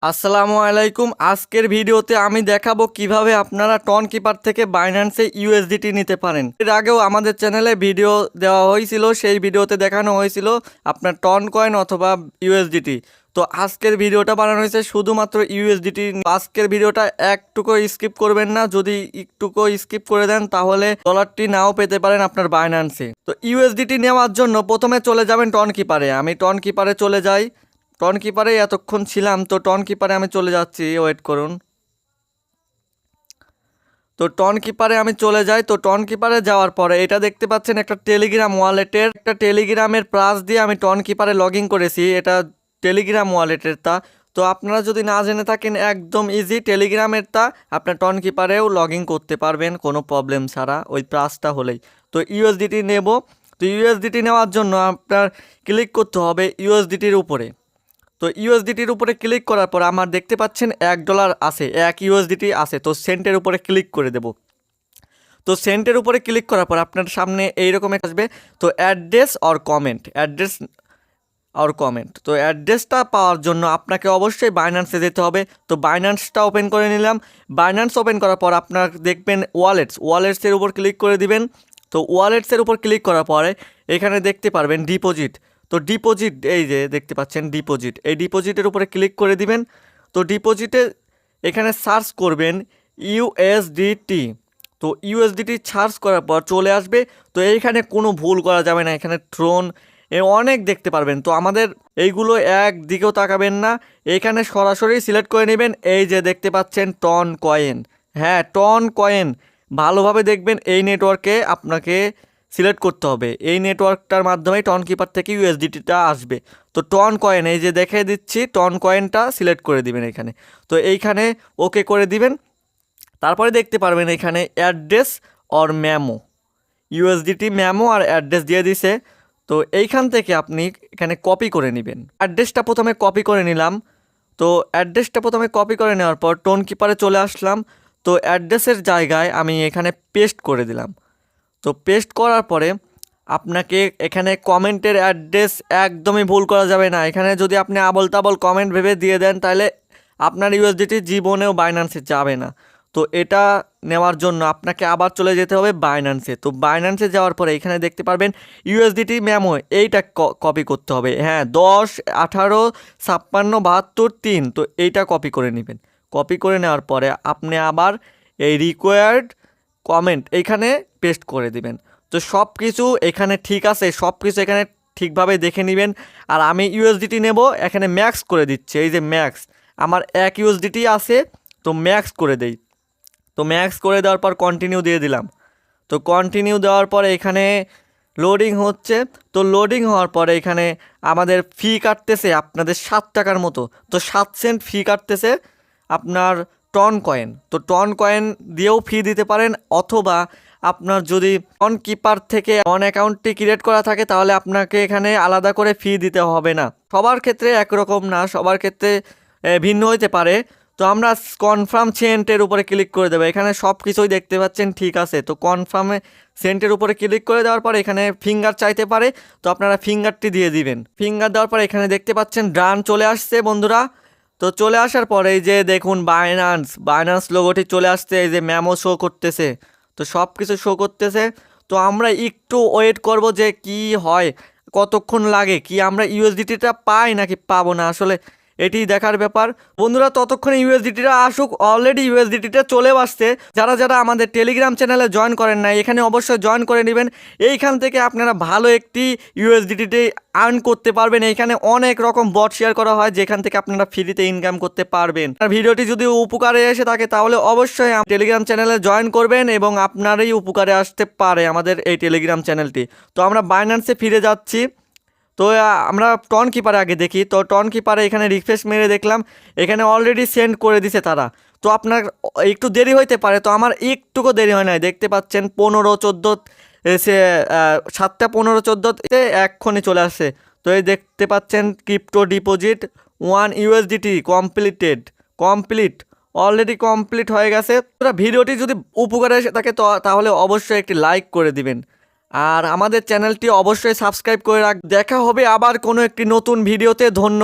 আসসালামু আলাইকুম। আজকের ভিডিওতে আমি দেখাবো কিভাবে আপনারা টন কিপার থেকে বাইন্যান্সে ইউএসডিটি নিতে পারেন। এর আগেও আমাদের চ্যানেলে ভিডিও দেওয়া হয়েছিল, সেই ভিডিওতে দেখানো হয়েছিল আপনার টন কয়েন অথবা ইউএসডিটি। তো আজকের ভিডিওটা বানানো হয়েছে শুধুমাত্র ইউএসডিটি। আজকের ভিডিওটা একটুকু স্কিপ করবেন না, যদি একটুকু স্কিপ করে দেন তাহলে ডলারটি নাও পেতে পারেন আপনার বাইন্যান্সে। তো ইউএসডিটি নেওয়ার জন্য প্রথমে চলে যাবেন টন কিপারে। আমি টন কিপারে চলে যাই। টন কিপারে এতক্ষণ ছিলাম, তো টন কিপারে আমি চলে যাচ্ছি, ওয়েট করুন। তো টন কিপারে আমি চলে যাই। তো টন কিপারে যাওয়ার পরে এটা দেখতে পাচ্ছেন একটা টেলিগ্রাম ওয়ালেটের, একটা টেলিগ্রামের প্লাস দিয়ে আমি টন কিপারে লগ ইন করেছি। এটা টেলিগ্রাম ওয়ালেটের তা। তো আপনারা যদি না জেনে থাকেন, একদম ইজি টেলিগ্রামের তা আপনার টন কিপারেও লগ ইন করতে পারবেন কোনো প্রবলেম ছাড়া, ওই প্লাসটা হলেই। তো ইউএসডিটি নেব। তো ইউএসডিটি নেওয়ার জন্য আপনার ক্লিক করতে হবে ইউএসডিটির উপরে। তো ইউএসডিটির উপরে ক্লিক করার পর আমার দেখতে পাচ্ছেন $1 আছে, 1 ইউএসডিটি আছে। তো সেন্টের উপরে ক্লিক করে দেব। তো সেন্টের উপরে ক্লিক করার পর আপনার সামনে এইরকম আসবে। তো address or comment, address or comment. তো অ্যাড্রেসটা পাওয়ার জন্য আপনাকে অবশ্যই বাইন্যান্সে যেতে হবে। তো বাইন্যান্সটা ওপেন করে নিলাম। বাইন্যান্স ওপেন করার পর আপনার দেখবেন ওয়ালেটসের উপর ক্লিক করে দিবেন। তো ওয়ালেটসের উপর ক্লিক করার পরে এখানে দেখতে পারবেন ডিপোজিট। তো ডিপোজিট, এই যে দেখতে পাচ্ছেন ডিপোজিট, এই ডিপোজিটের উপরে ক্লিক করে দিবেন। তো ডিপোজিটে এখানে সার্চ করবেন ইউএসডিটি। তো ইউএসডিটি সার্চ করার পর চলে আসবে। তো এইখানে কোনো ভুল করা যাবে না, এখানে ট্রোন অনেক দেখতে পারবেন। তো আমাদের এইগুলো একদিকেও তাকাবেন না, এখানে সরাসরি সিলেক্ট করে নেবেন। এই যে দেখতে পাচ্ছেন টন কয়েন, হ্যাঁ টন কয়েন, ভালোভাবে দেখবেন। এই নেটওয়ার্কে আপনাকে সিলেক্ট করতে হবে, এই নেটওয়ার্কটার মাধ্যমে টন কিপার থেকে ইউএসডিটিটা আসবে। তো টন কয়েন, এই যে দেখে দিচ্ছি, টন কয়েনটা সিলেক্ট করে দিবেন এখানে। তো এইখানে ওকে করে দিবেন। তারপরে দেখতে পারবেন এখানে address or memo, USDT memo আর অ্যাড্রেস দিয়ে দিছে। তো এইখান থেকে আপনি এখানে কপি করে নেবেন। অ্যাড্রেসটা প্রথমে কপি করে নিলাম। তো অ্যাড্রেসটা প্রথমে কপি করে নেওয়ার পর টোন কিপারে চলে আসলাম। তো অ্যাড্রেসের জায়গায় আমি এখানে পেস্ট করে দিলাম। তো পেস্ট করার পরে আপনাকে এখানে কমেন্টের অ্যাড্রেস একদমই ভুল করা যাবে না। এখানে যদি আপনি আবল তাবল কমেন্ট ভেবে দিয়ে দেন তাহলে আপনার ইউএসডিটি জীবনেও বাইন্যান্সে যাবে না। তো এটা নেওয়ার জন্য আপনাকে আবার চলে যেতে হবে বাইন্যান্সে। তো বাইন্যান্সে যাওয়ার পরে এখানে দেখতে পারবেন ইউএসডিটি মেমো, এইটা কপি করতে হবে। হ্যাঁ 10 18 56 72 3। তো এইটা কপি করে নেবেন। কপি করে নেওয়ার পরে আপনি আবার এই রিকোয়ার্ড কমেন্ট এইখানে পেস্ট করে দিবেন। তো সব কিছু এখানে ঠিক আছে, সব কিছু এখানে ঠিকভাবে দেখে নেবেন। আর আমি ইউএসডিটি নেব, এখানে ম্যাক্স করে দিচ্ছি। এই যে ম্যাক্স, আমার 1 ইউএসডিটি আছে, তো ম্যাক্স করে দেই। তো ম্যাক্স করে দেওয়ার পর কন্টিনিউ দিয়ে দিলাম। তো কন্টিনিউ দেওয়ার পরে এখানে লোডিং হচ্ছে। তো লোডিং হওয়ার পরে এখানে আমাদের ফি কাটতেছে আপনাদের $7 মতো। তো 7 সেন্ট ফি কাটতেছে আপনার টন কয়েন। তো টন কয়েন দিয়েও ফি দিতে পারেন, অথবা আপনার যদি টন কিপার থেকে অন অ্যাকাউন্টটি ক্রিয়েট করা থাকে তাহলে আপনাকে এখানে আলাদা করে ফি দিতে হবে না। সবার ক্ষেত্রে একরকম না, সবার ক্ষেত্রে ভিন্ন হইতে পারে। তো আমরা কনফার্ম সেন্টের উপরে ক্লিক করে দেবো। এখানে সব কিছুই দেখতে পাচ্ছেন ঠিক আছে। তো কনফার্মে সেন্টের উপরে ক্লিক করে দেওয়ার পর এখানে ফিঙ্গার চাইতে পারে, তো আপনারা ফিঙ্গারটি দিয়ে দিবেন। ফিঙ্গার দেওয়ার পর এখানে দেখতে পাচ্ছেন ডান চলে আসছে বন্ধুরা। তো চলে আসার পরে এই যে দেখুন বাইন্যান্স লোগোটি চলে আসছে, এই যে ম্যামো শো করতেছে। তো সব কিছু শো করতেছে। তো আমরা একটু ওয়েট করব যে কি হয়, কতক্ষণ লাগে, কি আমরা ইউএসডিটিটা পাই নাকি পাবো না, আসলে এটি দেখার ব্যাপার বন্ধুরা। ততক্ষণে ইউএসডিটিটা আসুক। অলরেডি ইউএসডিটিটা চলেও আসছে। যারা যারা আমাদের টেলিগ্রাম চ্যানেলে জয়েন করেন না, এখানে অবশ্যই জয়েন করে নেবেন। এইখান থেকে আপনারা ভালো একটি ইউএসডিটি আর্ন করতে পারবেন। এইখানে অনেক রকম বট শেয়ার করা হয় যেখান থেকে আপনারা ফ্রিতে ইনকাম করতে পারবেন। আর ভিডিওটি যদি উপকারে এসে থাকে তাহলে অবশ্যই টেলিগ্রাম চ্যানেলে জয়েন করবেন এবং আপনারই উপকারে আসতে পারে আমাদের এই টেলিগ্রাম চ্যানেলটি। তো আমরা বাইন্যান্সে ফিরে যাচ্ছি। তো আমরা টন কিপারে আগে দেখি। তো টন কিপারে এখানে রিফ্রেশ মেরে দেখলাম এখানে অলরেডি সেন্ড করে দিছে তারা। তো আপনার একটু দেরি হইতে পারে, তো আমার একটুকু দেরি হয় নাই। দেখতে পাচ্ছেন 15 14 সে 7টা 15 14তে এক্ষণে চলে আসে। তো এই দেখতে পাচ্ছেন crypto deposit 1 USDT complete already complete হয়ে গেছে। ভিডিওটি যদি উপকারে এসে থাকে তো তাহলে অবশ্যই একটি লাইক করে দিবেন। আর আমাদের চ্যানেলটি অবশ্যই সাবস্ক্রাইব করে দেখা হবে আবার কোনো একটি নতুন ভিডিওতে। ধন্যবাদ।